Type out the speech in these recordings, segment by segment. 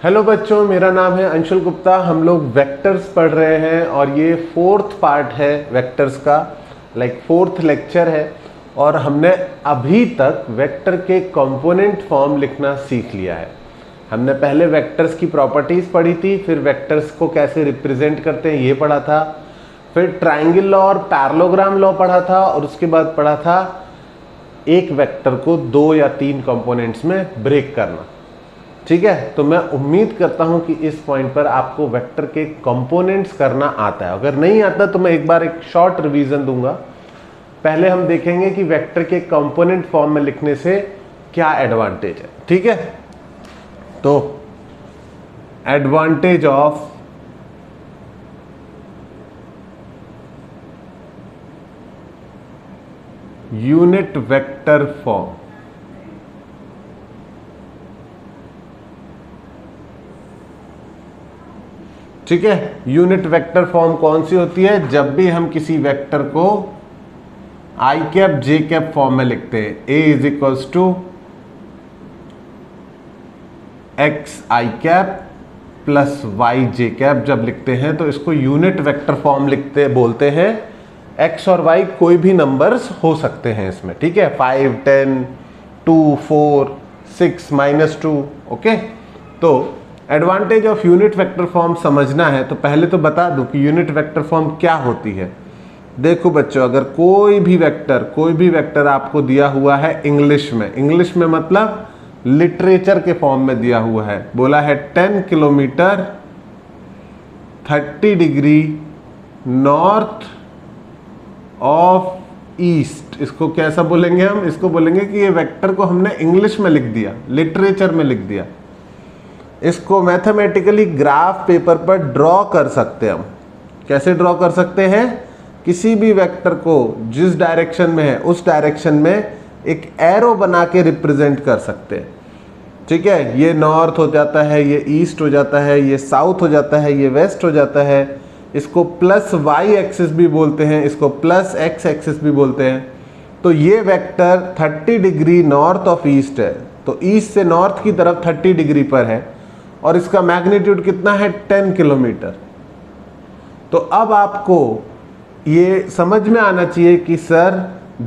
Hello बच्चों, मेरा नाम है अंशुल गुप्ता। हम लोग वेक्टर्स पढ़ रहे हैं और ये फोर्थ पार्ट है वेक्टर्स का, फोर्थ लेक्चर है। और हमने अभी तक वेक्टर के कंपोनेंट फॉर्म लिखना सीख लिया है। हमने पहले वेक्टर्स की प्रॉपर्टीज पढ़ी थी, फिर वेक्टर्स को कैसे रिप्रेजेंट करते हैं ये पढ़ा था, फिर ट्रायंगल लॉ और पैरेललोग्राम लॉ पढ़ा था, और उसके बाद पढ़ा था एक वेक्टर को 2 या 3 कंपोनेंट्स में ब्रेक करना। ठीक है, तो मैं उम्मीद करता हूं कि इस पॉइंट पर आपको वेक्टर के कंपोनेंट्स करना आता है। अगर नहीं आता तो मैं एक बार एक शॉर्ट रिवीजन दूंगा। पहले हम देखेंगे कि वेक्टर के कंपोनेंट फॉर्म में लिखने से क्या एडवांटेज है। ठीक है, तो advantage of unit vector form. ठीक है, यूनिट वेक्टर फॉर्म कौन सी होती है? जब भी हम किसी वेक्टर को I cap J cap form में लिखते हैं, A is equals to X I cap plus Y J cap जब लिखते हैं तो इसको यूनिट वेक्टर फॉर्म बोलते हैं। एक्स और वाई कोई भी नंबर्स हो सकते हैं इसमें। ठीक है, 5, 10, 2, 4, 6, -2। ओके, तो advantage of unit vector form समझना है तो पहले तो बता दूं कि यूनिट वेक्टर फॉर्म क्या होती है। देखो बच्चों, अगर कोई भी वेक्टर आपको दिया हुआ है इंग्लिश में मतलब लिटरेचर के फॉर्म में दिया हुआ है, बोला है 10 kilometre 30 degree north of east, इसको कैसा बोलेंगे हम? इसको बोलेंगे कि ये वेक्टर को हमने इंग्लिश में लिख दिया, लिटरेचर में लिख दिया। इसको मैथमेटिकली ग्राफ पेपर पर ड्रॉ कर सकते हैं हम। कैसे ड्रॉ कर सकते हैं? किसी भी वेक्टर को जिस डायरेक्शन में है उस डायरेक्शन में एक एरो बना के रिप्रेजेंट कर सकते हैं। ठीक है, ये नॉर्थ हो जाता है, ये ईस्ट हो जाता है, ये साउथ हो जाता है, ये वेस्ट हो जाता है। इसको प्लस वाई एक्सिस भी बोलते हैं, इसको प्लस एक्स एक्सिस भी बोलते हैं। तो ये vector 30 degree north of east है, तो ईस्ट से नॉर्थ की तरफ 30 डिग्री पर है और इसका मैग्नीट्यूड कितना है? 10 किलोमीटर। तो अब आपको ये समझ में आना चाहिए कि sir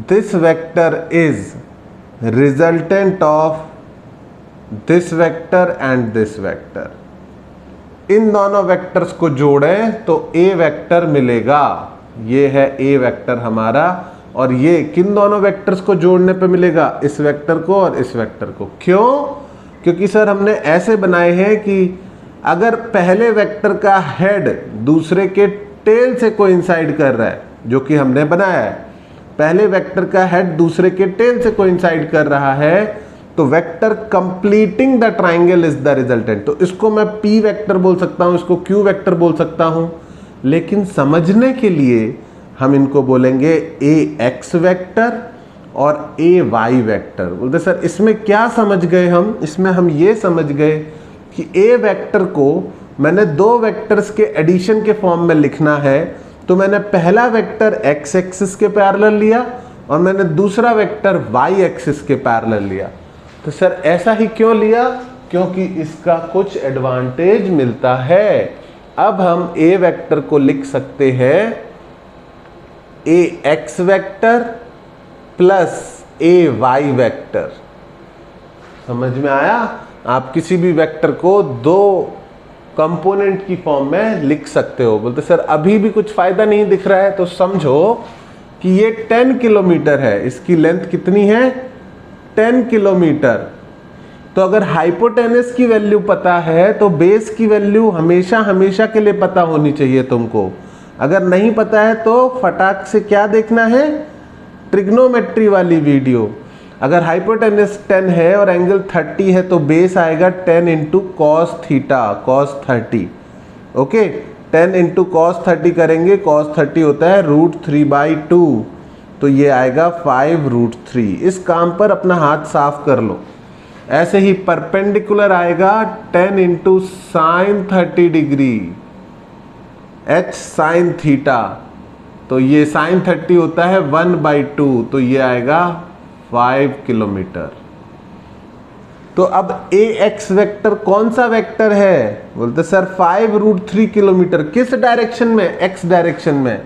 this vector is resultant of this vector and this vector. इन दोनों वेक्टर्स को जोड़ें तो ए वेक्टर मिलेगा। ये है ए वेक्टर हमारा, और ये किन दोनों वेक्टर्स को जोड़ने पे मिलेगा? इस वेक्टर को और इस वेक्टर को। क्यों? क्योंकि सर हमने ऐसे बनाए हैं कि अगर पहले वेक्टर का हेड दूसरे के टेल से कोइंसाइड कर रहा है, जो कि हमने बनाया है, पहले वेक्टर का हेड दूसरे के टेल से कोइंसाइड कर रहा है, तो vector completing the triangle is the resultant. तो इसको मैं पी वेक्टर बोल सकता हूं, इसको क्यू वेक्टर बोल सकता हूं, लेकिन समझने के लिए हम इनको बोलेंगे ए एक्स वेक्टर और ए वाई वेक्टर। बोलते सर इसमें क्या समझ गए हम? इसमें हम ये समझ गए कि ए वेक्टर को मैंने 2 वेक्टर्स के एडिशन के फॉर्म में लिखना है, तो मैंने पहला वेक्टर एक्स एक्सिस के पैरेलल लिया और मैंने दूसरा वेक्टर वाई एक्सिस के पैरेलल लिया। तो सर ऐसा ही क्यों लिया? क्योंकि इसका कुछ एडवांटेज मिलता है। अब हम ए वेक्टर को लिख सकते हैं ए एक्स वेक्टर प्लस ए वाई वेक्टर। समझ में आया? आप किसी भी वेक्टर को 2 कंपोनेंट की फॉर्म में लिख सकते हो। बोलते सर अभी भी कुछ फायदा नहीं दिख रहा है, तो समझो कि ये 10 किलोमीटर है, इसकी लेंथ कितनी है? 10 किलोमीटर। तो अगर हाइपोटेनस की वैल्यू पता है तो बेस की वैल्यू हमेशा के लिए पता होनी चाहिए तुमको। अगर नहीं पता है तो फटाक से क्या देखना है? ट्रिग्नोमेट्री वाली वीडियो। अगर हाइपोटेनस 10 है और एंगल 30 है तो बेस आएगा 10 into cos theta, cos 30। Okay, 10 into cos 30 करेंगे, cos 30 होता है √3/2, तो ये आएगा 5√3। इस काम पर अपना हाथ साफ कर लो। ऐसे ही परपेंडिकुलर आएगा 10 into sine 30 degree, h sine theta, तो ये साइन 30 होता है 1/2, तो ये आएगा 5 किलोमीटर। तो अब ए एक्स वेक्टर कौन सा वेक्टर है? बोलते सर 5√3 किलोमीटर। किस डायरेक्शन में? एक्स डायरेक्शन में।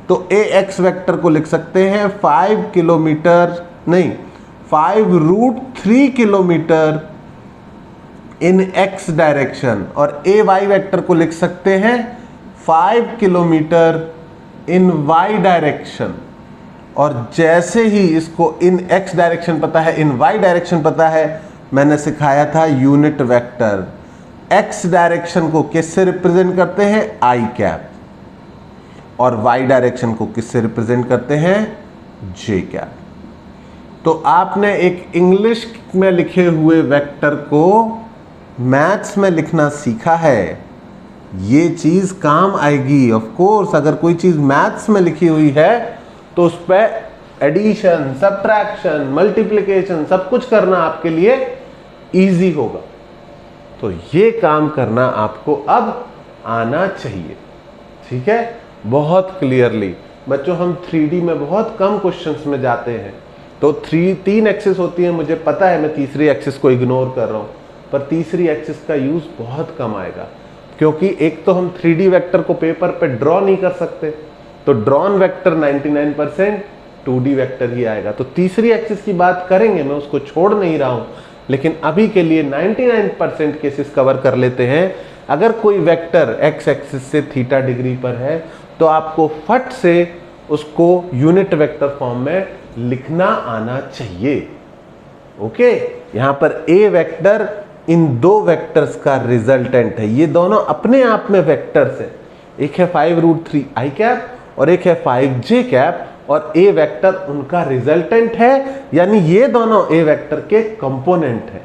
तो ए एक्स वेक्टर को लिख सकते हैं 5 किलोमीटर नहीं 5√3 किलोमीटर इन एक्स डायरेक्शन, और ए वाई वेक्टर को लिख सकते हैं 5 किलोमीटर इन वाई डायरेक्शन। और जैसे ही इसको इन एक्स डायरेक्शन पता है, इन वाई डायरेक्शन पता है, मैंने सिखाया था यूनिट वेक्टर एक्स डायरेक्शन को किससे रिप्रेजेंट करते हैं? आई कैप, और वाई डायरेक्शन को किससे रिप्रेजेंट करते हैं? जे कैप। तो आपने एक इंग्लिश में लिखे हुए वेक्टर को मैथ्स में लिखना सीखा है। ये चीज काम आएगी ऑफ कोर्स। अगर कोई चीज मैथ्स में लिखी हुई है तो उस पर एडिशन, सब्ट्रैक्शन, मल्टीप्लिकेशन सब कुछ करना आपके लिए इजी होगा। तो ये काम करना आपको अब आना चाहिए, ठीक है? बहुत क्लियरली बच्चों, हम 3D में बहुत कम क्वेश्चंस में जाते हैं। तो 3 एक्सिस होती है, मुझे पता है मैं तीसरी एक्सिस को इग्नोर कर रहा हूं, पर तीसरी एक्सिस का यूज बहुत कम आएगा, क्योंकि एक तो हम 3D वेक्टर को पेपर पे ड्रॉ नहीं कर सकते, तो ड्रॉन वेक्टर 99% 2D वेक्टर ही आएगा। तो तीसरी एक्सिस की बात करेंगे, मैं उसको छोड़ नहीं रहा हूं, लेकिन अभी के लिए 99% केसेस कवर कर लेते हैं। अगर कोई वेक्टर एक्स एक्सिस से थीटा डिग्री पर है तो आपको फट से उसको यूनिट वेक्टर फॉर्म में लिखना आना चाहिए। ओके, यहां पर ए वेक्टर इन दो वेक्टर्स का रिजल्टेंट है। ये दोनों अपने आप में वेक्टर्स हैं। एक है 5√3 आई कैप और एक है 5j कैप, और ए वेक्टर उनका रिजल्टेंट है, यानी ये दोनों ए वेक्टर के कंपोनेंट है।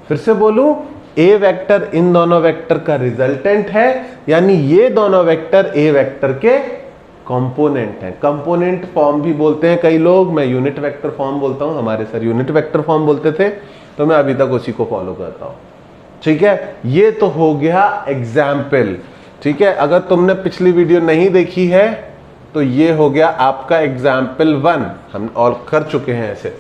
फिर से बोलूं, ए वेक्टर इन दोनों वेक्टर का रिजल्टेंट है, यानी ये दोनों वेक्टर ए वेक्टर के कंपोनेंट हैं। कंपोनेंट फॉर्म भी बोलते हैं कई लोग, मैं यूनिट वेक्टर फॉर्म बोलता हूं। हमारे सर यूनिट वेक्टर फॉर्म बोलते थे, तो मैं अभी तक उसी को फॉलो करता हूं, ठीक है? ये तो हो गया एग्जाम्पल, ठीक है? अगर तुमने पिछली वीडियो नहीं देखी है तो ये हो गया आपका एग्जाम्पल 1, हम और कर चुके हैं ऐसे,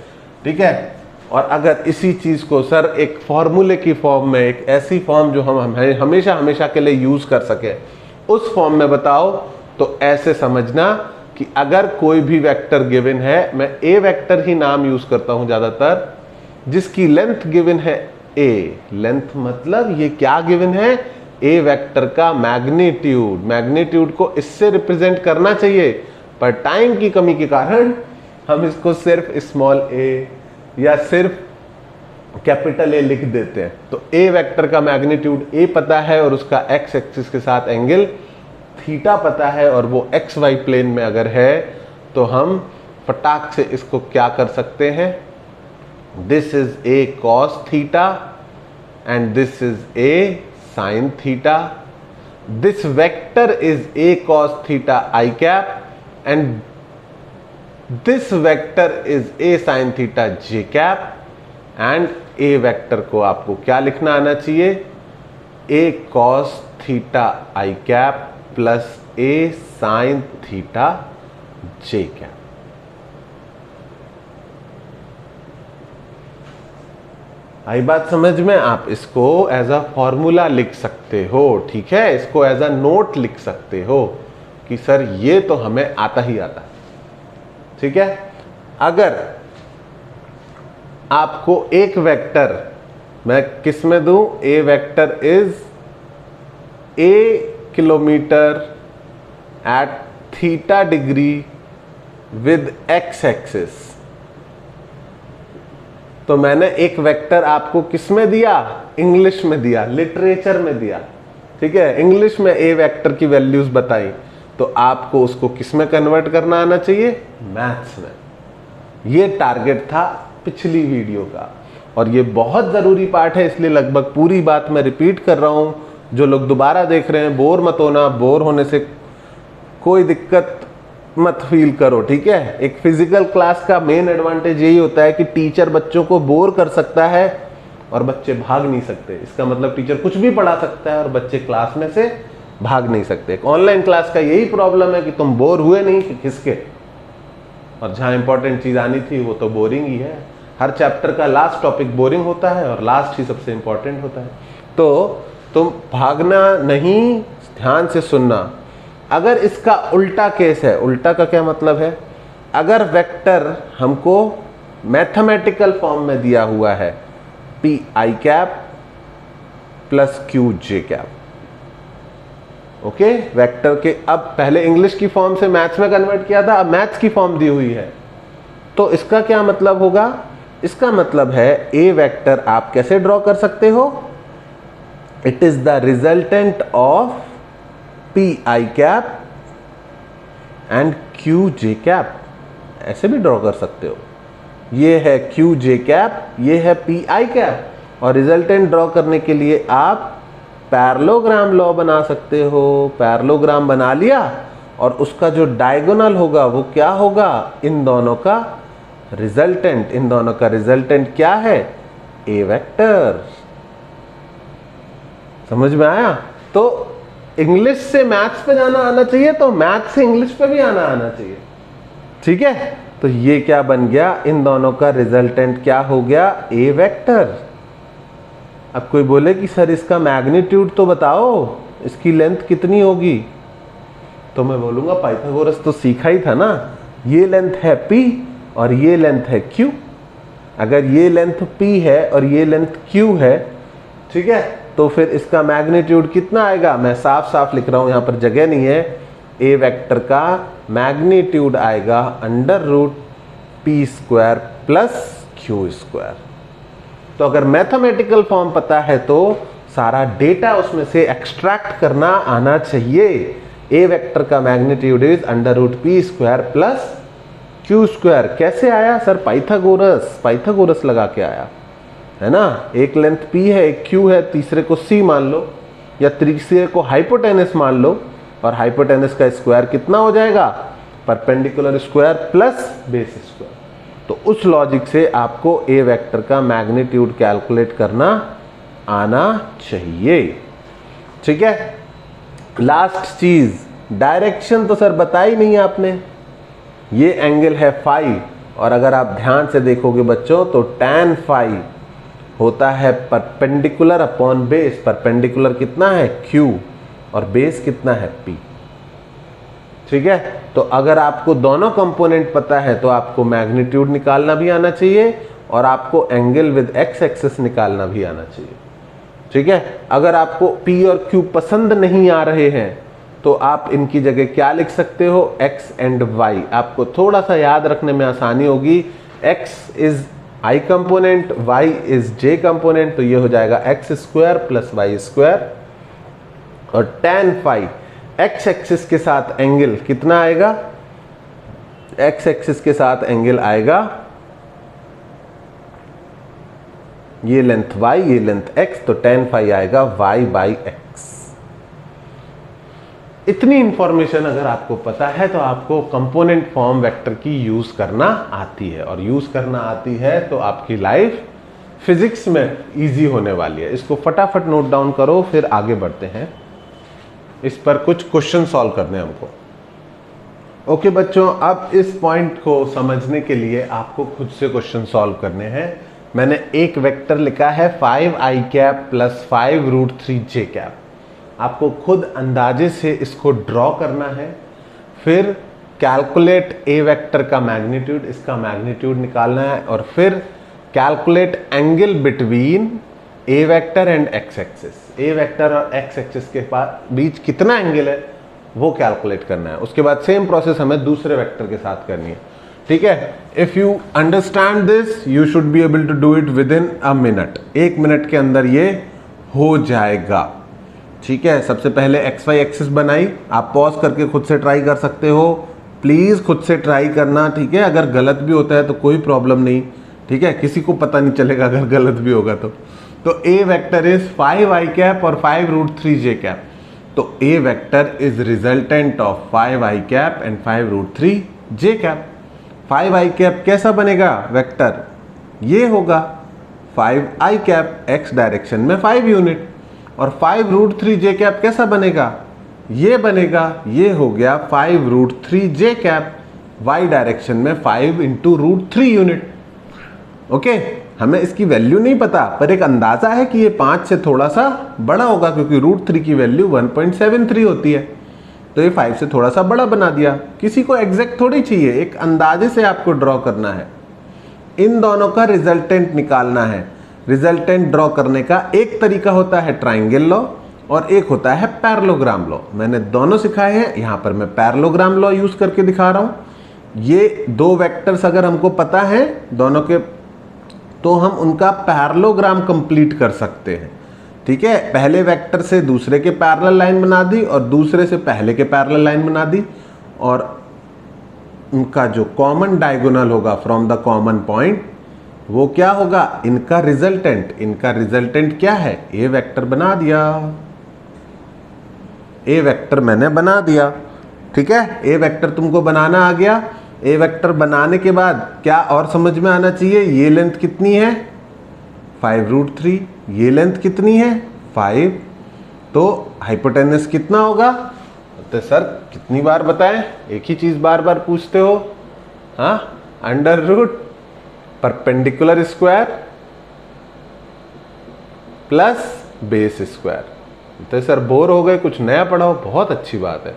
ठीक है? और अगर इसी चीज को सर एक फॉर्मूले की फॉर्म में, एक ऐसी फॉर्म जो हम हमेशा हमेशा के लिए यूज कर सके, उस फॉर्म में बताओ, तो ऐसे समझना कि अगर कोई भी वेक्टर गिवन है, मैं ए वेक्टर ही नाम यूज करता हूं ज्यादातर, जिसकी लेंथ गिवन है ए। लेंथ मतलब ये क्या गिवन है? ए वेक्टर का मैग्नीट्यूड। मैग्नीट्यूड को इससे रिप्रेजेंट करना चाहिए, पर टाइम की कमी के कारण हम इसको सिर्फ स्मॉल ए या सिर्फ कैपिटल ए लिख देते हैं। तो ए वेक्टर का मैग्नीट्यूड ए पता है, और उसका एक्स एक्सिस के साथ एंगल थीटा पता है, और वो एक्स वाई प्लेन में अगर है तो हम फटाक से इसको क्या कर सकते हैं? This is a cos theta and this is a sin theta. This vector is a cos theta I cap and this vector is a sin theta j cap, and a vector को आपको क्या लिखना आना चाहिए? a cos theta I cap plus a sin theta j cap। आई बात समझ में? आप इसको एज अ फॉर्मूला लिख सकते हो, ठीक है? इसको एज अ नोट लिख सकते हो कि सर ये तो हमें आता ही आता है, ठीक है? अगर आपको एक वेक्टर मैं किस में दूं? A vector is A kilometre at theta degree with X axis, तो मैंने एक वेक्टर आपको किस में दिया? इंग्लिश में दिया, लिटरेचर में दिया, ठीक है? इंग्लिश में ए वेक्टर की वैल्यूज बताई, तो आपको उसको किस में कन्वर्ट करना आना चाहिए? मैथ्स में। ये टारगेट था पिछली वीडियो का, और ये बहुत जरूरी पार्ट है, इसलिए लगभग पूरी बात मैं रिपीट कर रहा हूं। जो लोग दोबारा देख रहे हैं, बोर मत होना, बोर होने से कोई दिक्कत मत फील करो, ठीक है? एक फिजिकल क्लास का मेन एडवांटेज यही होता है कि टीचर बच्चों को बोर कर सकता है और बच्चे भाग नहीं सकते। इसका मतलब टीचर कुछ भी पढ़ा सकता है और बच्चे क्लास में से भाग नहीं सकते। ऑनलाइन क्लास का यही प्रॉब्लम है कि तुम बोर हुए नहीं कि खिसके, और जहां इंपॉर्टेंट चीज आनी थी वो तो बोरिंग ही है। हर चैप्टर का लास्ट टॉपिक बोरिंग होता है और लास्ट ही सबसे इंपॉर्टेंट होता है। तो तुम भागना नहीं, ध्यान से सुनना। अगर इसका उल्टा केस है, उल्टा का क्या मतलब है, अगर वेक्टर हमको मैथमेटिकल फॉर्म में दिया हुआ है P I cap plus Q J cap, okay, vector के, अब पहले इंग्लिश की फॉर्म से मैथ्स में कन्वर्ट किया था, अब मैथ्स की फॉर्म दी हुई है, तो इसका क्या मतलब होगा, इसका मतलब है ए वेक्टर आप कैसे ड्रॉ कर सकते हो, it is the resultant of P I cap and Q J cap, ऐसे भी ड्रॉ कर सकते हो। ये है क्यू जे कैप, ये है पी आई कैप, और रिजल्टेंट ड्रॉ करने के लिए आप पैरेललोग्राम लॉ बना सकते हो। पैरेललोग्राम बना लिया और उसका जो डायगोनल होगा वो क्या होगा, इन दोनों का रिजल्टेंट। इन दोनों का रिजल्टेंट क्या है, ए वेक्टर। समझ में आया? तो इंग्लिश से मैथ्स पे जाना आना चाहिए, तो मैथ्स से इंग्लिश पे भी आना चाहिए। ठीक है, तो ये क्या बन गया, इन दोनों का रिजल्टेंट क्या हो गया, ए वेक्टर। अब कोई बोले कि सर इसका मैग्नीट्यूड तो बताओ, इसकी लेंथ कितनी होगी, तो मैं बोलूंगा पाइथागोरस तो सीखा ही था ना, ये लेंथ है p और ये लेंथ है q। अगर ये लेंथ p है और ये लेंथ q है, ठीक है, तो फिर इसका मैग्नीट्यूड कितना आएगा, मैं साफ साफ लिख रहा हूं, यहां पर जगह नहीं है, ए वेक्टर का मैग्नीट्यूड आएगा under root p square plus q square. तो अगर मैथमेटिकल फॉर्म पता है तो सारा डेटा उसमें से एक्सट्रैक्ट करना आना चाहिए। ए वेक्टर का magnitude is under root P square plus Q square. कैसे आया सर, पाइथागोरस लगा के आया है ना। एक लेंथ p है, एक q है, तीसरे को c मान लो या तीसरे को हाइपोटेनस मान लो, और हाइपोटेनस का स्क्वायर कितना हो जाएगा, perpendicular square plus base square. तो उस लॉजिक से आपको ए वेक्टर का मैग्नीट्यूड कैलकुलेट करना आना चाहिए। ठीक है, लास्ट चीज, डायरेक्शन तो सर बताई नहीं आपने। ये एंगल है फाई, और अगर आप ध्यान से देखोगे बच्चों तो tan फाई होता है परपेंडिकुलर अपॉन बेस। परपेंडिकुलर कितना है, q, और बेस कितना है, p। ठीक है, तो अगर आपको दोनों कंपोनेंट पता है तो आपको मैग्नीट्यूड निकालना भी आना चाहिए और आपको एंगल विद एक्स एक्सिस निकालना भी आना चाहिए। ठीक है, अगर आपको p और q पसंद नहीं आ रहे हैं तो आप इनकी जगह क्या लिख सकते हो, x एंड y। आपको थोड़ा सा याद रखने में आसानी होगी, x is i component, y is j component, तो ये हो जाएगा x square plus y square. और tan फाई x एक्सिस के साथ एंगल कितना आएगा, x एक्सिस के साथ एंगल आएगा, ये लेंथ y, ये लेंथ x, तो tan फाई आएगा y बाई x। इतनी इंफॉर्मेशन अगर आपको पता है तो आपको कंपोनेंट फॉर्म वेक्टर की यूज करना आती है, और यूज करना आती है तो आपकी लाइफ फिजिक्स में इजी होने वाली है। इसको फटाफट नोट डाउन करो, फिर आगे बढ़ते हैं। इस पर कुछ क्वेश्चन सॉल्व करने हमको। ओके बच्चों, अब इस पॉइंट को समझने के लिए आपको खुद से क्वेश्चन सॉल्व करने हैं। मैंने एक वेक्टर लिखा है 5i cap plus 5 root 3j cap. आपको खुद अंदाजे से इसको ड्रॉ करना है, फिर कैलकुलेट ए वेक्टर का मैग्नीट्यूड, इसका मैग्नीट्यूड निकालना है, और फिर calculate angle between A vector and x axis. A vector और एक्स एक्सिस के बीच कितना एंगल है वो कैलकुलेट करना है। उसके बाद सेम प्रोसेस हमें दूसरे वेक्टर के साथ करनी है। ठीक है, if you understand this you should be able to do it within a minute. 1 minute के अंदर ये हो जाएगा। ठीक है, सबसे पहले एक्स वाई एक्सिस बनाई, आप पॉज करके खुद से ट्राई कर सकते हो, प्लीज खुद से ट्राई करना। ठीक है, अगर गलत भी होता है तो कोई प्रॉब्लम नहीं, ठीक है, किसी को पता नहीं चलेगा अगर गलत भी होगा तो A vector is 5i cap और 5 रूट 3j कैप। तो A vector is resultant of 5i cap and 5 root 3j cap. 5i cap कैसा बनेगा वेक्टर, ये होगा 5i कैप x डायरेक्शन में 5 यूनिट, और 5 रूट 3j कैप कैसा बनेगा, ये बनेगा, ये हो गया 5 root 3j cap y direction में 5 इंटू रूट 3 यूनिट। ओके, हमें इसकी वैल्यू नहीं पता, पर एक अंदाजा है कि ये 5 से थोड़ा सा बड़ा होगा, क्योंकि √3 की वैल्यू 1.73 होती है, तो ये 5 से थोड़ा सा बड़ा बना दिया। किसी को एग्जैक्ट थोड़ी चाहिए, एक अंदाजे से आपको ड्रॉ करना है। इन दोनों का रिजल्टेंट निकालना है। रिजल्टेंट ड्रॉ करने का एक तरीका होता है ट्राइंगल लॉ और एक होता है पैरेललोग्राम लॉ। मैंने दोनों सिखाए हैं, यहां पर मैं पैरेललोग्राम लॉ यूज करके दिखा रहा हूं। ये दो वेक्टर्स अगर हमको पता है दोनों के, तो हम उनका पैरेललोग्राम कंप्लीट कर सकते हैं। ठीक है, पहले वेक्टर से दूसरे के पैरेलल लाइन बना दी और दूसरे से पहले के पैरेलल लाइन बना दी, और उनका जो कॉमन डायगोनल होगा फ्रॉम द कॉमन पॉइंट वो क्या होगा, इनका रिजल्टेंट। इनका रिजल्टेंट क्या है, ए वेक्टर बना दिया। ए वेक्टर मैंने बना दिया। ठीक है, ए वेक्टर तुमको बनाना आ गया। ए वेक्टर बनाने के बाद क्या और समझ में आना चाहिए, ये लेंथ कितनी है 5√3, ये लेंथ कितनी है 5, तो हाइपोटेनस कितना होगा। तो सर कितनी बार बताएं, एक ही चीज बार बार पूछते हो। हाँ, √ perpendicular square plus base square. तो सर बोर हो गए, कुछ नया पढ़ाओ, बहुत अच्छी बात है।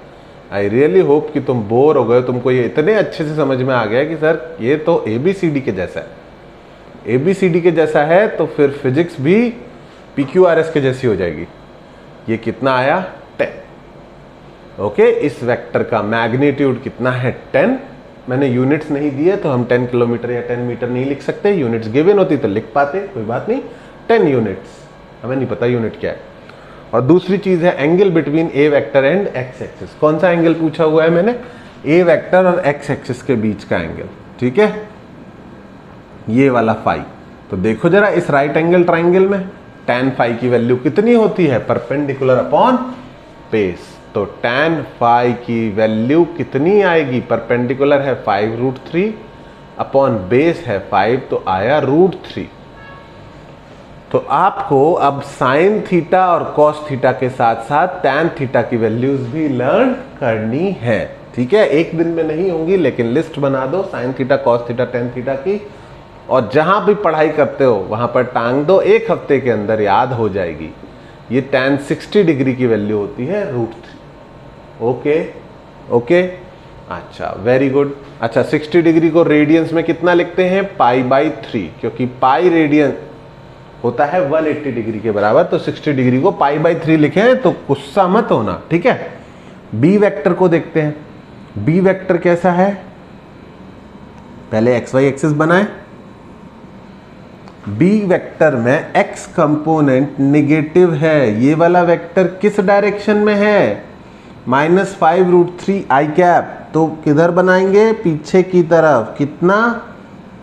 आई रियली होप कि तुम बोर हो गए, तुमको ये इतने अच्छे से समझ में आ गया कि सर ये तो ABCD के जैसा है। ABCD के जैसा है तो फिर फिजिक्स भी PQRS के जैसी हो जाएगी। ये कितना आया 10। ओके, इस वेक्टर का मैग्नीट्यूड कितना है 10। मैंने यूनिट्स नहीं दिए तो हम 10 किलोमीटर या 10 मीटर नहीं लिख सकते, यूनिट्स गिवन होती तो लिख पाते, कोई बात नहीं। 10 यूनिट्स, हमें नहीं पता यूनिट क्या है। और दूसरी चीज है angle between A vector and x axis. कौन सा एंगल पूछा हुआ है मैंने, ए वेक्टर और एक्स एक्सिस के बीच का एंगल। ठीक है, ये वाला फाई। तो देखो जरा इस राइट एंगल ट्राइंगल में tan फाई की वैल्यू कितनी होती है, परपेंडिकुलर अपॉन बेस। तो tan फाई की वैल्यू कितनी आएगी, परपेंडिकुलर है 5√3 अपॉन बेस है 5, तो आया √3। तो आपको अब साइन थीटा और कॉस थीटा के साथ साथ टैन थीटा की वैल्यूज भी लर्न करनी है। ठीक है, एक दिन में नहीं होंगी, लेकिन लिस्ट बना दो sine theta, cos theta, tan theta की, और जहां भी पढ़ाई करते हो वहां पर टांग दो, एक हफ्ते के अंदर याद हो जाएगी। ये tan 60 डिग्री की वैल्यू होती है √3। ओके ओके, अच्छा वेरी गुड। अच्छा 60 डिग्री को रेडियंस में कितना लिखते हैं, π/3, क्योंकि पाई रेडियन होता है 180 डिग्री के बराबर, तो 60 डिग्री को π/3 लिखें, तो गुस्सा मत होना। ठीक है, बी वेक्टर को देखते हैं। बी वेक्टर कैसा है, पहले XY एक्सिस बनाए। बी वेक्टर में x कंपोनेंट निगेटिव है। ये वाला वेक्टर किस डायरेक्शन में है, -5√3 i कैप, तो किधर बनाएंगे, पीछे की तरफ। कितना,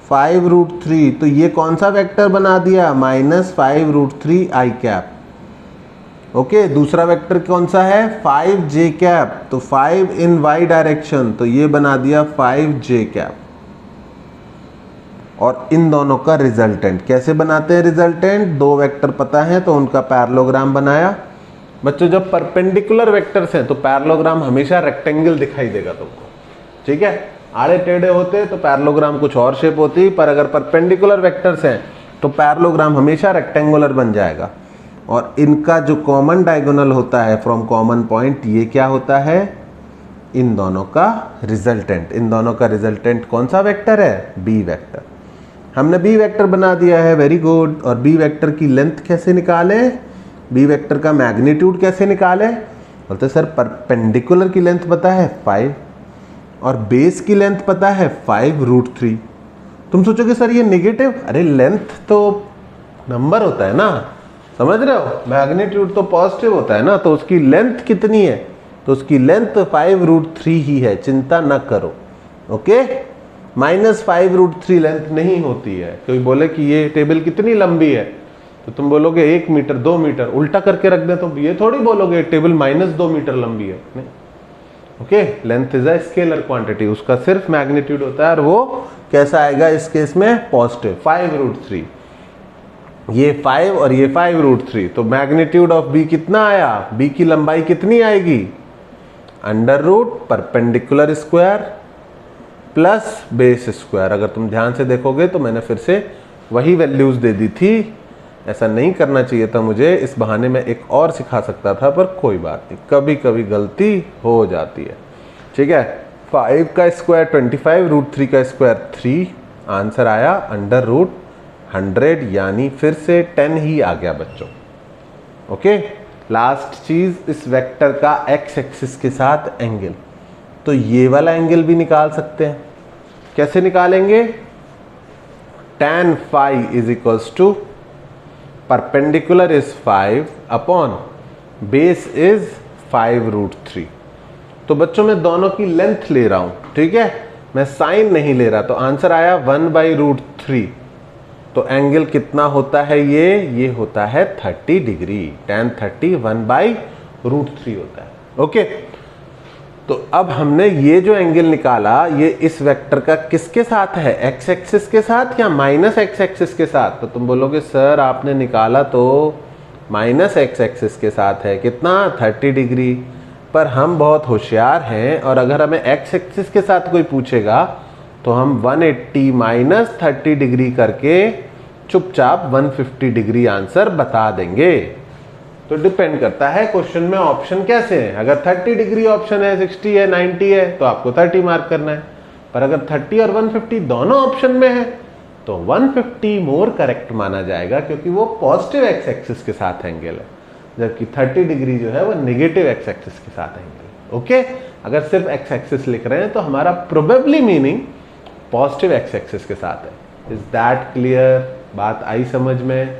5√3, तो ये कौन सा वेक्टर बना दिया, -5√3 i कैप। ओके, दूसरा वेक्टर कौन सा है, 5j कैप, तो 5 इन y डायरेक्शन, तो ये बना दिया 5j कैप। और इन दोनों का रिजल्टेंट कैसे बनाते हैं, रिजल्टेंट दो वेक्टर पता है तो उनका पैरेललोग्राम बनाया। बच्चों जब परपेंडिकुलर वेक्टर्स हैं तो पैरेललोग्राम हमेशा रेक्टेंगल दिखाई देगा तुमको। ठीक है, आड़े टेढ़े होते तो पैरेललोग्राम कुछ और शेप होती, पर अगर परपेंडिकुलर वेक्टर्स हैं तो पैरेललोग्राम हमेशा रेक्टेंगुलर बन जाएगा। और इनका जो कॉमन डायगोनल होता है फ्रॉम कॉमन पॉइंट, ये क्या होता है, इन दोनों का रिजल्टेंट। इन दोनों का रिजल्टेंट कौन सा वेक्टर है, बी वेक्टर। हमने बी वेक्टर बना दिया है, वेरी गुड। और बी वेक्टर की लेंथ कैसे निकाले, बी वेक्टर का मैग्नीट्यूड कैसे निकाले, बोलते सर परपेंडिकुलर की लेंथ पता है 5 और बेस की लेंथ पता है 5√3। तुम सोचोगे सर ये नेगेटिव, अरे लेंथ तो नंबर होता है ना, समझ रहे हो, मैग्नीट्यूड तो पॉजिटिव होता है ना, तो उसकी लेंथ कितनी है, तो उसकी लेंथ 5√3 ही है, चिंता न करो। ओके, -5√3 लेंथ नहीं होती है। कोई बोले कि ये टेबल कितनी लंबी है, तो तुम बोलोगे 1 मीटर 2 मीटर, उल्टा करके रख दे तो ये थोड़ी बोलोगे टेबल -2 मीटर लंबी है, नहीं। Okay, length is a scalar quantity, उसका सिर्फ मैग्नीट्यूड होता है, और वो कैसा आएगा इस केस में, पॉजिटिव 5√3। ये 5 और ये 5√3, तो मैग्नीट्यूड ऑफ बी कितना आया, बी की लंबाई कितनी आएगी, √ perpendicular square plus base square. अगर तुम ध्यान से देखोगे तो मैंने फिर से वही वैल्यूज दे दी थी। ऐसा नहीं करना चाहिए था मुझे, इस बहाने में एक और सिखा सकता था, पर कोई बात नहीं, कभी कभी गलती हो जाती है। ठीक है, 5 का स्क्वायर 25, √3 का स्क्वायर 3, आंसर आया √100, यानी फिर से 10 ही आ गया बच्चों। ओके, लास्ट चीज, इस वेक्टर का एक्स एक्सिस के साथ एंगल, तो ये वाला एंगल भी निकाल सकते हैं। कैसे निकालेंगे? tan phi is equals to perpendicular is 5 upon base is 5√3। तो बच्चों मैं दोनों की लेंथ ले रहा हूं, ठीक है, मैं साइन नहीं ले रहा, तो आंसर आया 1/√3। तो एंगल कितना होता है? ये होता है 30 डिग्री। tan 30 1/√3 होता है। ओके, तो अब हमने ये जो एंगल निकाला, ये इस वेक्टर का किसके साथ है? एक्स एक्सिस के साथ या माइनस एक्स एक्सिस के साथ? तो तुम बोलोगे सर आपने निकाला तो माइनस एक्स एक्सिस के साथ है, कितना? 30 डिग्री। पर हम बहुत होशियार हैं, और अगर हमें एक्स एक्सिस के साथ कोई पूछेगा तो हम 180 माइनस 30 डिग्री करके चुपचाप 150 डिग्री आंसर बता देंगे। तो डिपेंड करता है क्वेश्चन में ऑप्शन कैसे है। अगर 30 डिग्री ऑप्शन है, 60 है, 90 है, तो आपको 30 मार्क करना है। पर अगर 30 और 150 दोनों ऑप्शन में है तो 150 मोर करेक्ट माना जाएगा, क्योंकि वो पॉजिटिव एक्स एक्सिस के साथ एंगल है, जबकि 30 डिग्री जो है वो नेगेटिव एक्स एक्सिस के साथ एंगल। ओके, अगर सिर्फ एक्स एक्सिस लिख रहे हैं तो हमारा probably meaning positive x axis के साथ है। Is that clear? बात आई समझ में?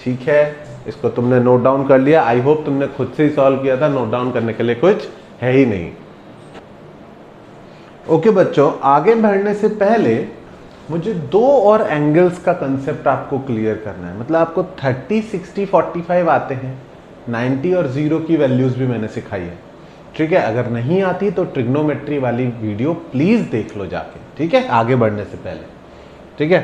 ठीक है, इसको तुमने नोट डाउन कर लिया। आई होप तुमने खुद से ही सॉल्व किया था, नोट डाउन करने के लिए कुछ है ही नहीं। ओके बच्चों, आगे बढ़ने से पहले मुझे 2 और एंगल्स का कंसेप्ट आपको क्लियर करना है। मतलब आपको 30, 60, 45 आते हैं, 90 और 0 की वैल्यूज भी मैंने सिखाई है। ठीक है, अगर नहीं आती तो ट्रिग्नोमेट्री वाली वीडियो प्लीज देख लो जाके, ठीक है, आगे बढ़ने से पहले। ठीक है,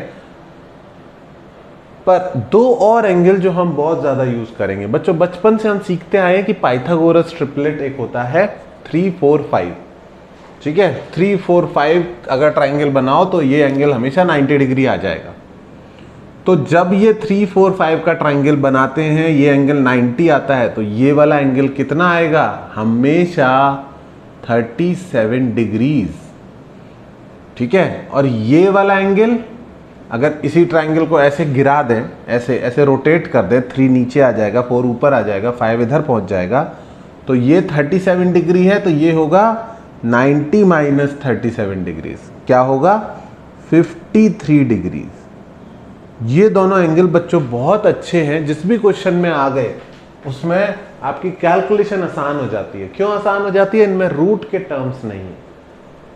पर 2 और एंगल जो हम बहुत ज्यादा यूज करेंगे बच्चों, बचपन से हम सीखते आए हैं कि पाइथागोरस ट्रिपलेट एक होता है 3, 4, 5। ठीक है, 3, 4, 5 अगर ट्राइंगल बनाओ तो ये एंगल हमेशा 90 डिग्री आ जाएगा। तो जब ये 3, 4, 5 का ट्राइंगल बनाते हैं, ये एंगल 90 आता है, तो ये वाला एंगल कितना आएगा? हमेशा 37 डिग्रीज। ठीक है, और ये वाला एंगल अगर इसी ट्राइंगल को ऐसे गिरा दें, ऐसे ऐसे रोटेट कर दें, 3 नीचे आ जाएगा, 4 ऊपर आ जाएगा, 5 इधर पहुंच जाएगा, तो ये 37 डिग्री है, तो ये होगा 90 माइनस 37 डिग्रीज, क्या होगा? 53 डिग्रीज। ये दोनों एंगल बच्चों बहुत अच्छे हैं, जिस भी क्वेश्चन में आ गए उसमें आपकी कैलकुलेशन आसान हो जाती है। क्यों आसान हो जाती है? इनमें रूट के टर्म्स नहीं है,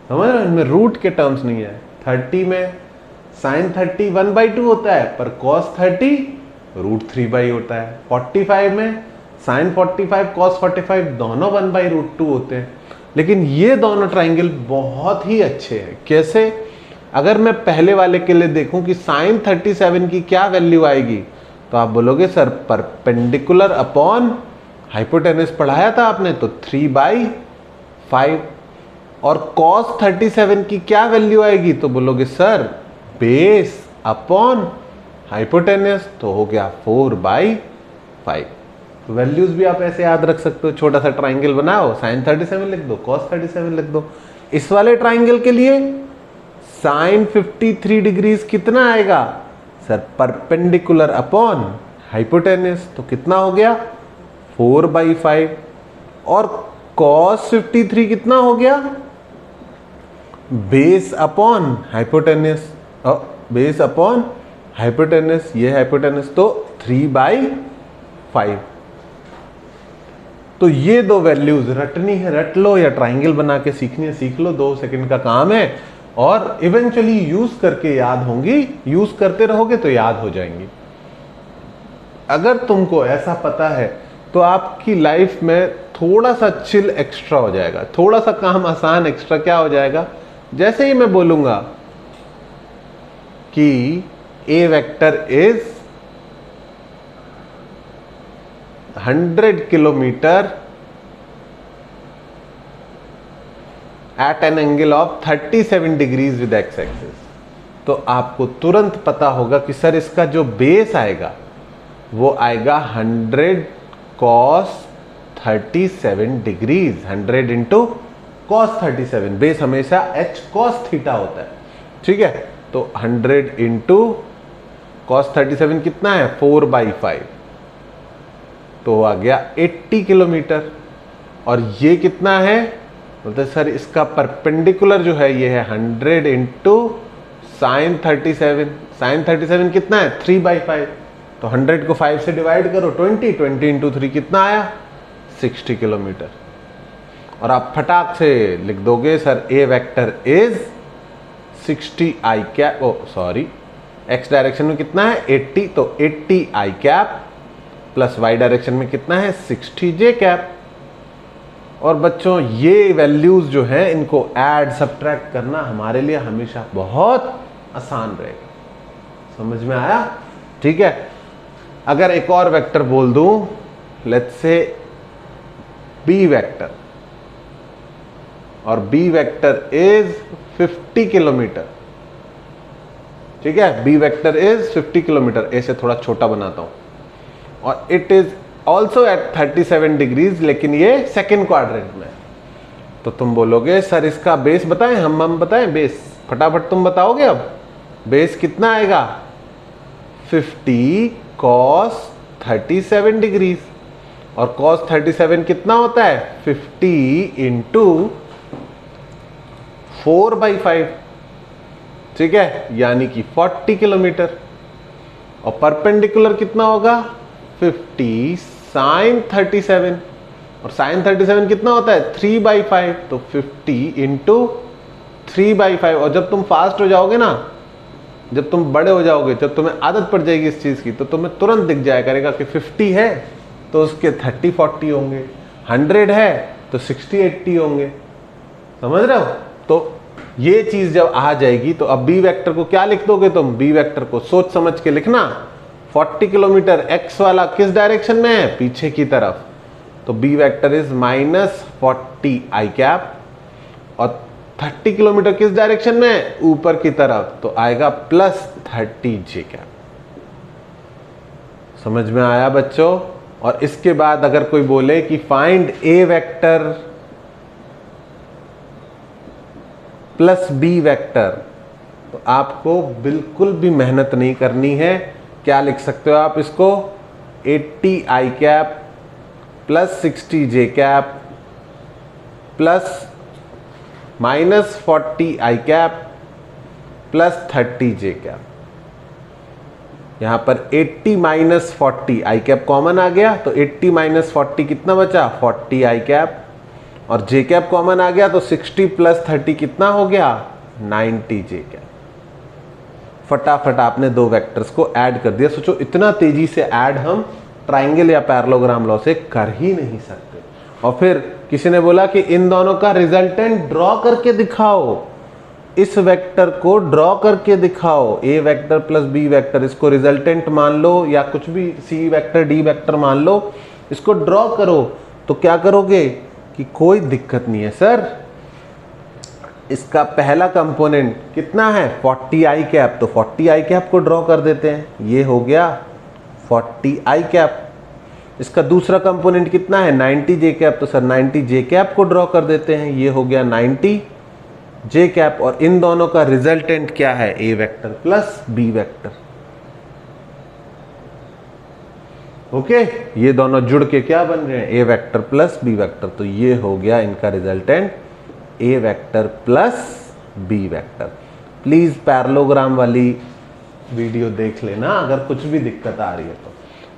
समझ रहे हो, इनमें रूट के टर्म्स नहीं है। 30 में साइन 30 1/2 होता है, पर कॉस 30 √3 होता है। 45 में साइन 45 कॉस 45 दोनों 1/√2 होते हैं। लेकिन ये दोनों ट्राइंगल बहुत ही अच्छे हैं। कैसे? अगर मैं पहले वाले के लिए देखूं कि साइन 37 की क्या वैल्यू आएगी, तो आप बोलोगे सर परपेंडिकुलर अपॉन हाइपोटेनस पढ़ाया था आपने, तो 3/5। और कॉस 37 की क्या वैल्यू आएगी, तो बोलोगे सर बेस अपॉन हाइपोटेनस, तो हो गया 4/5। तो वैल्यूज भी आप ऐसे याद रख सकते हो। छोटा सा ट्राइंगल बनाओ, साइन 37 लिख दो, कॉस 37 लिख दो। इस वाले ट्राइंगल के लिए साइन 53 डिग्रीज कितना आएगा? सर परपेंडिकुलर अपॉन हाइपोटेनस, तो कितना हो गया? 4/5। और कॉस 53 कितना हो गया? Base upon hypotenuse, base upon hypotenuse, ये हाइपोटेनस, तो 3/5। तो ये 2 वैल्यूज रटनी है रट लो, या ट्राइंगल बना के सीखनी है सीख लो, 2 सेकंड का काम है, और इवेंचुअली यूज करके याद होंगी। यूज करते रहोगे तो याद हो जाएंगी। अगर तुमको ऐसा पता है तो आपकी लाइफ में थोड़ा सा चिल एक्स्ट्रा हो जाएगा, थोड़ा सा काम आसान एक्स्ट्रा। क्या हो जाएगा? जैसे ही मैं बोलूंगा कि A vector is 100 kilometre at an angle of 37 degrees with x axis, तो आपको तुरंत पता होगा कि सर इसका जो बेस आएगा वो आएगा 100 cos 37 degrees. 100 into cos 37, base हमेशा h cos थीटा होता है, ठीक है। तो 100 इंटू cos 37 कितना है 4/5, तो आ गया 80 किलोमीटर। और ये कितना है, बोलते सर इसका परपेंडिकुलर जो है ये है 100 इंटू साइन 37। साइन 37 कितना है 3/5, तो 100 को 5 से डिवाइड करो 20 इंटू 3 कितना आया 60 किलोमीटर। और आप फटाक से लिख दोगे sir A vector is 60 I cap, oh sorry X direction में कितना है 80, तो 80 I cap plus Y direction में कितना है 60 जे कैप। और बच्चों ये वैल्यूज जो है इनको ऐड सब्ट्रैक्ट करना हमारे लिए हमेशा बहुत आसान रहेगा। समझ में आया, ठीक है। अगर एक और वेक्टर बोल दूं, लेट्स से बी वेक्टर, और बी वेक्टर इज 50 किलोमीटर, ठीक है। बी वेक्टर इज 50 किलोमीटर, ऐसे थोड़ा छोटा बनाता हूं, और it is also eight 37 degrees, लेकिन ये सेकेंड क्वाड्रेंट में। तो तुम बोलोगे सर इसका बेस बताएं, हम बताएं बेस, फटाफट तुम बताओगे। अब बेस कितना आएगा 50 cos 37 डिग्रीज, और cos 37 कितना होता है 50 इंटू 4/5, ठीक है, यानी कि 40 किलोमीटर। और परपेंडिकुलर कितना होगा 50 साइन 37, और साइन 37 कितना होता है 3/5, तो 50 इंटू 3/5। और जब तुम फास्ट हो जाओगे ना, जब तुम बड़े हो जाओगे, जब तुम्हें आदत पड़ जाएगी इस चीज की, तो तुम्हें तुरंत दिख जाया करेगा कि 50 है तो उसके 30-40 होंगे, 100 है तो 60-80 होंगे। समझ रहे हो। तो ये चीज जब आ जाएगी तो अब बी वेक्टर को क्या लिख दोगे तुम, बी वेक्टर को सोच समझ के लिखना। 40 किलोमीटर एक्स वाला किस डायरेक्शन में है, पीछे की तरफ, तो B vector is -40 I cap. और 30 किलोमीटर किस डायरेक्शन में है, ऊपर की तरफ, तो आएगा +30 जे कैप। समझ में आया बच्चों। और इसके बाद अगर कोई बोले कि फाइंड ए वेक्टर प्लस बी वेक्टर, तो आपको बिल्कुल भी मेहनत नहीं करनी है। क्या लिख सकते हो आप इसको, 80 I cap plus 60 J cap plus -40 I cap plus 30 J cap. यहां पर 80 - 40 आई कैप कॉमन आ गया, तो 80 - 40 कितना बचा 40 आई कैप, और जे कैप कॉमन आ गया तो 60 + 30 कितना हो गया 90 जे कैप। फटाफट आपने दो वेक्टर्स को ऐड कर दिया। सोचो इतना तेजी से ऐड हम ट्राइंगल या पैरेललोग्राम लॉ से कर ही नहीं सकते। और फिर किसी ने बोला कि इन दोनों का रिजल्टेंट ड्रॉ करके दिखाओ, इस वेक्टर को ड्रॉ करके दिखाओ, ए वेक्टर प्लस बी वेक्टर, इसको रिजल्टेंट मान लो या कुछ भी सी वेक्टर डी वेक्टर मान लो, इसको ड्रॉ करो। तो क्या करोगे कि कोई दिक्कत नहीं है सर, इसका पहला कंपोनेंट कितना है 40 आई कैप, तो 40 आई कैप को ड्रॉ कर देते हैं, ये हो गया 40 आई कैप। इसका दूसरा कंपोनेंट कितना है 90 जे कैप, तो सर 90 जे कैप को ड्रॉ कर देते हैं, ये हो गया 90 जे कैप। और इन दोनों का रिजल्टेंट क्या है A vector plus B vector. Okay, ये दोनों जुड़ के क्या बन रहे हैं A vector plus B vector. तो ये हो गया इनका resultant A vector plus B vector. Please parallelogram वाली वीडियो देख लेना अगर कुछ भी दिक्कत आ रही है तो।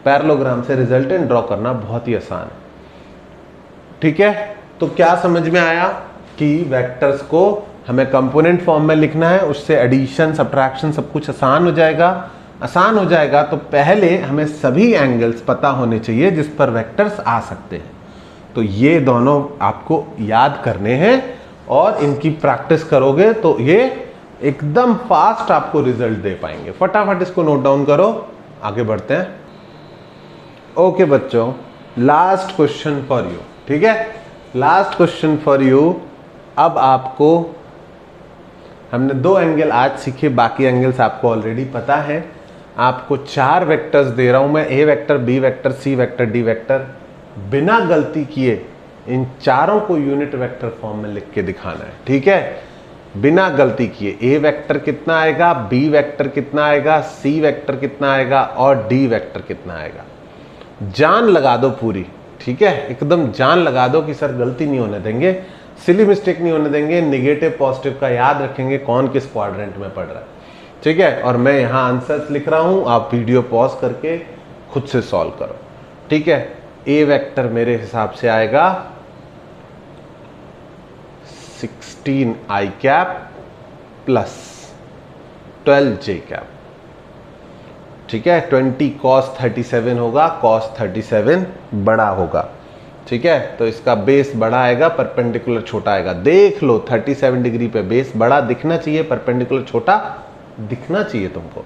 पैरेललोग्राम से रिजल्टेंट ड्रॉ करना बहुत ही आसान है, ठीक है। तो क्या समझ में आया कि वेक्टर्स को हमें कंपोनेंट फॉर्म में लिखना है, उससे एडिशन सब्ट्रैक्शन सब कुछ आसान हो जाएगा। आसान हो जाएगा तो पहले हमें सभी एंगल्स पता होने चाहिए जिस पर वेक्टर्स आ सकते हैं। तो ये दोनों आपको याद करने हैं और इनकी प्रैक्टिस करोगे तो ये एकदम फास्ट आपको रिजल्ट दे पाएंगे। फटाफट इसको नोट डाउन करो, आगे बढ़ते हैं। ओके बच्चों, लास्ट क्वेश्चन फॉर यू, ठीक है। Last question for you. अब आपको हमने 2 एंगल आज सीखे, बाकी एंगल्स आपको ऑलरेडी पता है। आपको 4 वेक्टर्स दे रहा हूं मैं, ए vector, B vector, C vector, D vector. बिना गलती किए इन चारों को यूनिट वेक्टर फॉर्म में लिख के दिखाना है, ठीक है? बिना गलती किए ए वेक्टर कितना आएगा, बी वेक्टर कितना आएगा, सी वेक्टर कितना आएगा और डी वेक्टर कितना आएगा। जान लगा दो पूरी, ठीक है? एकदम जान लगा दो कि सर गलती नहीं होने देंगे, सिली मिस्टेक नहीं होने देंगे, निगेटिव पॉजिटिव का याद रखेंगे कौन किस क्वाड्रेंट में पढ़ रहा है, ठीक है? और मैं यहां आंसर्स लिख रहा हूं, आप वीडियो पॉज करके खुद से सॉल्व करो, ठीक है? ए वेक्टर मेरे हिसाब से आएगा 16 आई कैप प्लस 12 जे कैप, ठीक है? 20 cos 37 होगा, cos 37 बड़ा होगा, ठीक है? तो इसका बेस बड़ा आएगा, परपेंडिकुलर छोटा आएगा। देख लो 37 डिग्री पे बेस बड़ा दिखना चाहिए, परपेंडिकुलर छोटा दिखना चाहिए तुमको,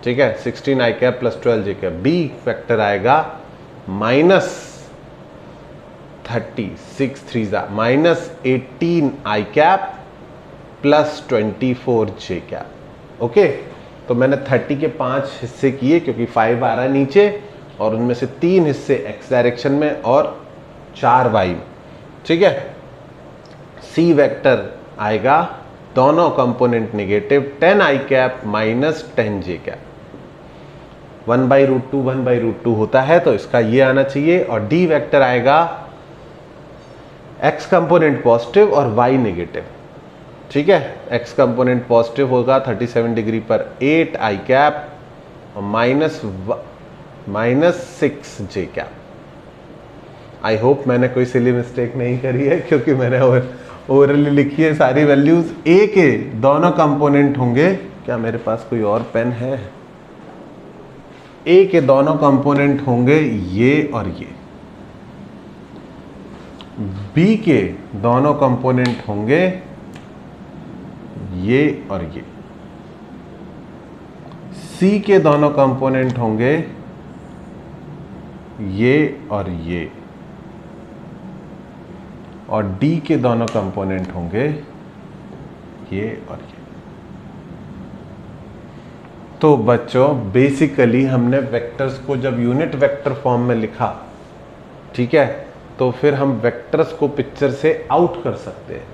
ठीक है? 16 आई कैप प्लस 12 जे कैप। बी फैक्टर आएगा -36 3 -18 आई कैप प्लस 24 जे कैप। ओके, तो मैंने 30 के 5 हिस्से किए क्योंकि 5 आ रहा है नीचे, और उनमें से 3 हिस्से x डायरेक्शन में और 4 y में, ठीक है? सी वेक्टर आएगा दोनों कंपोनेंट नेगेटिव, 10 आई कैप माइनस 10 जे कैप। 1/√2 1/√2 होता है, तो इसका ये आना चाहिए। और डी वेक्टर आएगा x कंपोनेंट पॉजिटिव और y नेगेटिव, ठीक है? x कंपोनेंट पॉजिटिव होगा 37 डिग्री पर 8 आई कैप और -6 जे कैप। आई होप मैंने कोई सिली मिस्टेक नहीं करी है, क्योंकि मैंने ओरली लिखी है सारी वैल्यूज। ए के दोनों कंपोनेंट होंगे, क्या मेरे पास कोई और पेन है? ए के दोनों कंपोनेंट होंगे ये और ये। बी के दोनों कंपोनेंट होंगे ये और ये। सी के दोनों कंपोनेंट होंगे ये और ये। और डी के दोनों कंपोनेंट होंगे ये और ये। तो बच्चों बेसिकली हमने वेक्टर्स को जब यूनिट वेक्टर फॉर्म में लिखा, ठीक है, तो फिर हम वेक्टर्स को पिक्चर से आउट कर सकते हैं,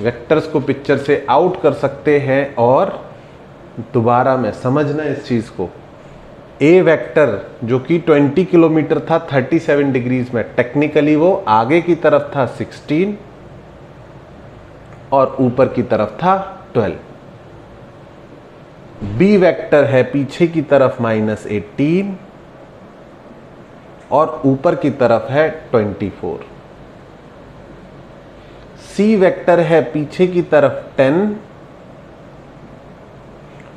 वेक्टर्स को पिक्चर से आउट कर सकते हैं। और दोबारा में समझना इस चीज को, ए वेक्टर जो कि 20 किलोमीटर था 37 डिग्रीज में, टेक्निकली वो आगे की तरफ था 16 और ऊपर की तरफ था 12। बी वेक्टर है पीछे की तरफ -18 और ऊपर की तरफ है 24। सी वेक्टर है पीछे की तरफ 10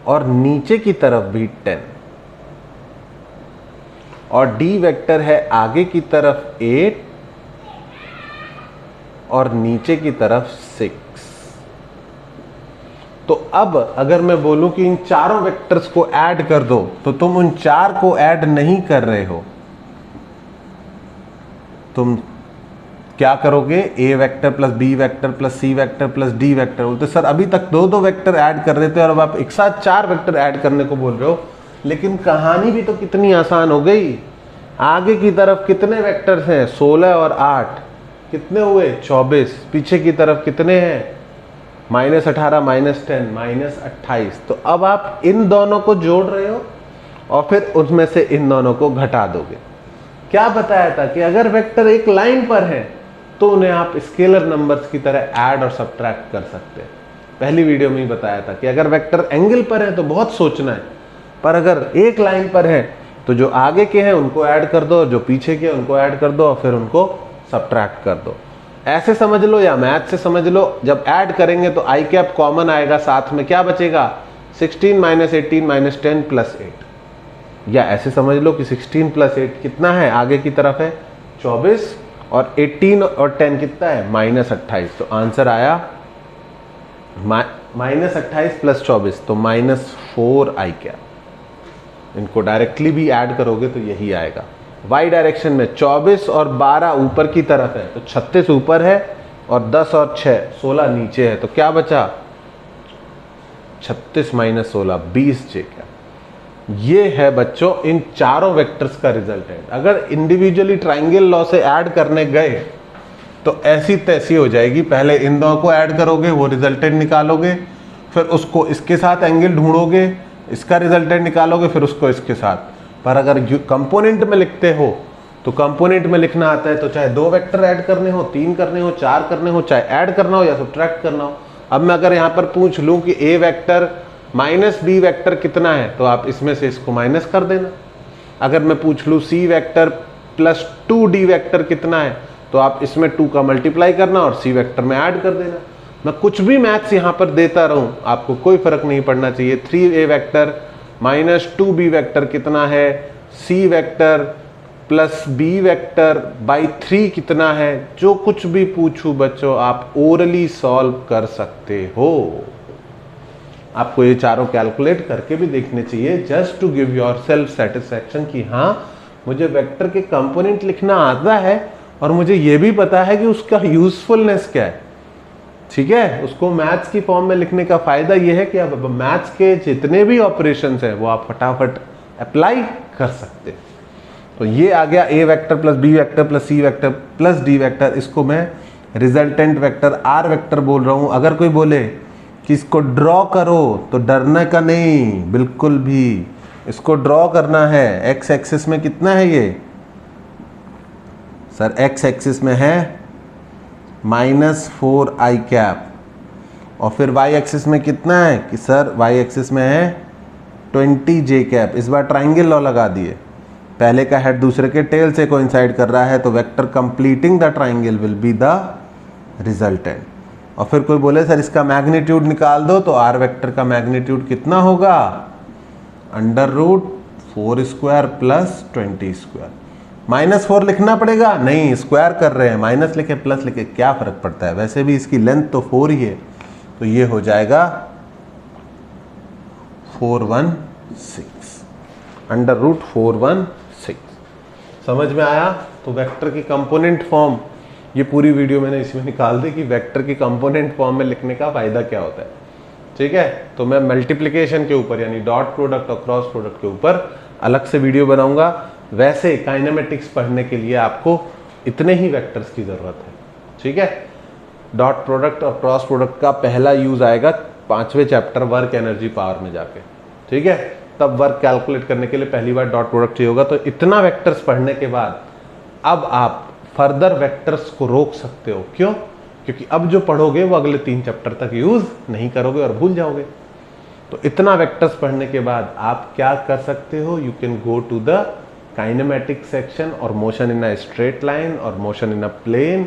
और नीचे की तरफ भी 10। और डी वेक्टर है आगे की तरफ 8 और नीचे की तरफ 6। तो अब अगर मैं बोलूं कि इन चारों वेक्टर्स को ऐड कर दो, तो तुम उन 4 को ऐड नहीं कर रहे हो। तुम क्या करोगे? A vector plus B vector plus C vector plus D vector. बोलते सर अभी तक 2-2 वेक्टर ऐड कर रहे थे और अब आप एक साथ 4 वेक्टर ऐड करने को बोल रहे हो। लेकिन कहानी भी तो कितनी आसान हो गई। आगे की तरफ कितने वेक्टर्स हैं? 16 और 8 कितने हुए? 24। पीछे की तरफ कितने हैं? -18 -10 -28। तो अब आप इन दोनों को जोड़ रहे हो और फिर उसमें से इन दोनों को घटा दोगे। क्या बताया था कि अगर वेक्टर एक लाइन पर है तो उन्हें आप स्केलर नंबर्स की तरह ऐड और सब्ट्रैक्ट कर सकते हैं। पहली वीडियो में ही बताया था कि अगर वेक्टर एंगल पर है तो बहुत सोचना है, पर अगर एक लाइन पर है तो जो आगे के हैं उनको ऐड कर दो, जो पीछे के उनको ऐड कर दो और फिर उनको सब्ट्रैक्ट कर दो। ऐसे समझ लो या मैथ से समझ लो, जब ऐड करेंगे तो आई कैप कॉमन आएगा, साथ में क्या बचेगा? 16 -18 -10 + 8। या ऐसे समझ लो कि 16 + 8 कितना है? आगे की तरफ है 24 और 18 और 10 कितना है? -28। तो आंसर आया -28 + 24 तो -4 आई कैप। इनको डायरेक्टली भी ऐड करोगे तो यही आएगा। वाई डायरेक्शन में 24 और 12 ऊपर की तरफ है तो 36 ऊपर है और 10 और 6 16 नीचे है। तो क्या बचा? 36 माइनस 16 20 जे कैप। ये है बच्चों इन चारों वेक्टर्स का रिजल्टेंट। अगर इंडिविजुअली ट्राइंगल लॉ से ऐड करने गए तो ऐसी तैसी हो जाएगी। पहले इन दोनों को ऐड करोगे, वो रिजल्टेंट निकालोगे, फिर उसको इसके साथ एंगल ढूंढोगे, इसका रिजल्टेंट निकालोगे, फिर उसको इसके साथ। पर अगर कंपोनेंट में लिखते हो तो कंपोनेंट में लिखना आता है तो चाहे 2 वेक्टर ऐड करने हो, 3 करने हो, 4 करने हो, चाहे ऐड करना हो या सब्ट्रैक्ट करना हो। अब मैं अगर यहाँ पर पूछ लूँ कि A vector minus B vector कितना है, तो आप इसमें से इसको माइनस कर देना। अगर मैं पूछ लूँ सी वेक्टर प्लस 2d वेक्टर कितना है, तो आप इसमें 2 का मल्टीप्लाई करना और सी वेक्टर में ऐड कर देना। मैं कुछ भी मैथ्स यहाँ पर देता रहूँ, आपको कोई फर्क नहीं पड़ना चाहिए। 3a vector minus 2b vector कितना है, C vector plus B vector by 3 कितना है, जो कुछ भी पूछूं बच्चों आप ओरली सॉल्व कर सकते हो। आपको ये चारों कैलकुलेट करके भी देखने चाहिए, just to give yourself satisfaction कि हाँ मुझे वेक्टर के कंपोनेंट लिखना आता है और मुझे ये भी पता है कि उसका यूजफुलनेस क्या है। ठीक है, उसको मैथ्स की फॉर्म में लिखने का फायदा ये है कि अब मैथ्स के जितने भी ऑपरेशंस हैं वो आप फटाफट अप्लाई कर सकते हैं। तो ये आ गया A vector plus B vector plus C vector plus D vector. इसको मैं रिजल्टेंट वेक्टर आर वेक्टर बोल रहा हूं। अगर कोई बोले कि इसको ड्रॉ करो तो डरने का नहीं, बिल्कुल भी इसको ड्रॉ करना है। एक्स एक्सिस में कितना है ये सर, एक्स एक्सिस में है -4i कैप, और फिर वाई एक्सिस में कितना है कि सर वाई एक्सिस में है 20j कैप। इस बार ट्राइंगल लॉ लगा दिए, पहले का हेड दूसरे के टेल से कोइंसाइड कर रहा है, तो vector completing the triangle will be the resultant. और फिर कोई बोले सर इसका मैग्नीट्यूड निकाल दो, तो आर वेक्टर का मैग्नीट्यूड कितना होगा, √4² प्लस 20²। -4 लिखना पड़ेगा, नहीं स्क्वायर कर रहे हैं, माइनस लिखे प्लस लिखे क्या फर्क पड़ता है, वैसे भी इसकी लेंथ तो 4 ही है, तो ये हो जाएगा 416 √416। समझ में आया? तो वेक्टर की कंपोनेंट फॉर्म, ये पूरी वीडियो मैंने इसमें निकाल दी कि वेक्टर की कंपोनेंट फॉर्म में लिखने का फायदा क्या होता है। ठीक है, तो मैं मल्टीप्लिकेशन के ऊपर यानी डॉट प्रोडक्ट और क्रॉस प्रोडक्ट के ऊपर अलग से वीडियो बनाऊंगा। वैसे काइनेमेटिक्स पढ़ने के लिए आपको इतने ही वेक्टर्स की जरूरत है। ठीक है, डॉट प्रोडक्ट और क्रॉस प्रोडक्ट का पहला यूज आएगा 5वें चैप्टर वर्क एनर्जी पावर में जाके। ठीक है, तब वर्क कैलकुलेट करने के लिए पहली बार डॉट प्रोडक्ट चाहिए होगा। तो इतना वेक्टर्स पढ़ने के बाद अब आप फर्दर वेक्टर्स को रोक सकते हो। क्यों? क्योंकि अब जो पढ़ोगे वो अगले 3 चैप्टर तक यूज नहीं करोगे और भूल जाओगे। तो इतना वेक्टर्स पढ़ने के बाद आप क्या कर सकते हो, you can go to the kinematic section और motion in a straight line और मोशन इन अ प्लेन,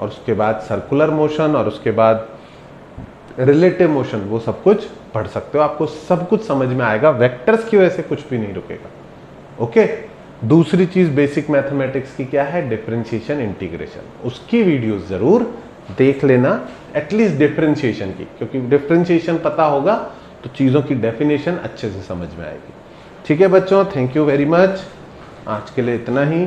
और उसके बाद सर्कुलर मोशन, और उसके बाद रिलेटिव मोशन, वो सब कुछ पढ़ सकते हो। आपको सब कुछ समझ में आएगा, वेक्टर्स की वजह से कुछ भी नहीं रुकेगा। ओके, दूसरी चीज बेसिक मैथमेटिक्स की क्या है, डिफरेंशिएशन इंटीग्रेशन। उसकी वीडियोस जरूर देख लेना, एटलीस्ट डिफरेंशिएशन की, क्योंकि डिफरेंशिएशन पता होगा तो चीजों की डेफिनेशन अच्छे से समझ में आएगी। ठीक है बच्चों, थैंक यू वेरी मच। आज के लिए इतना ही।